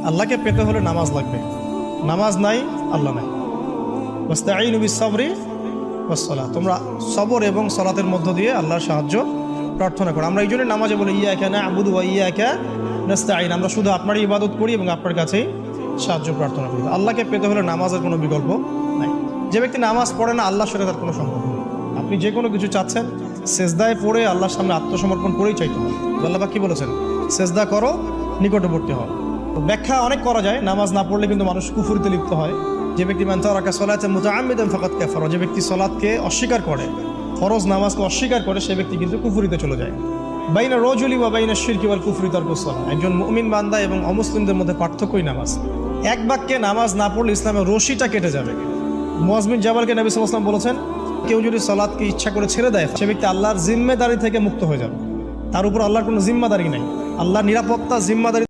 আল্লাহকে পেতে হলে নামাজ লাগবে, নামাজ নাই আল্লাহ নাই। ওয়াস্তাঈনু বিস-সাবরি ওয়াস-সালাহ, তোমরা সবর এবং সালাতের মধ্য দিয়ে আল্লাহর সাহায্য প্রার্থনা করো। আমরা এই জন্য নামাজে বলি ইয়াকা না'বুদু ওয়া ইয়াকা নাস্তাঈন, আমরা শুধু আপনারই ইবাদত করি এবং আপনার কাছেই সাহায্য প্রার্থনা করি। আল্লাহকে পেতে হলে নামাজের কোনো বিকল্প নাই। যে ব্যক্তি নামাজ পড়ে না আল্লাহর সাথে তার কোনো সম্পর্ক নেই। আপনি যে কোনো কিছু চাচ্ছেন সেজদায় পড়ে আল্লাহর সামনে আত্মসমর্পণ করেই চাইতে হবে। আল্লাহ পাক কি বলেছেন? সেজদা করো, নিকটবর্তী হও। তো ব্যাখ্যা অনেক করা যায়, নামাজ না পড়লে কিন্তু মানুষ কুফরিতে লিপ্ত হয়। যে ব্যক্তি মান তারাকা সালাতান মুতাআম্মিদান ফাকাদ কাফারা, যে ব্যক্তি সালাতকে অস্বীকার করে, ফরজ নামাজকে অস্বীকার করে, সে ব্যক্তি কিন্তু কুফরিতে চলে যায়। বাইনা রাজুলি ওয়া বাইনা শিরকি ওয়াল কুফরি তারকুস সালাহ, একজন মুমিন বান্দা এবং অমুসলিমদের মধ্যে পার্থক্যই নামাজ। এক বাক্যে নামাজ না পড়লে ইসলামের রশিটা কেটে যাবে। মুআয বিন জাবালকে নবী সাল্লাল্লাহু আলাইহি ওয়াসাল্লাম বলেছেন, কেউ যদি সালাতকে ইচ্ছা করে ছেড়ে দেয় সে ব্যক্তি আল্লাহর জিম্মেদারি থেকে মুক্ত হয়ে যাবে। তার উপর আল্লাহর কোনো জিম্মাদারি নাই, আল্লাহর নিরাপত্তা জিম্মাদারি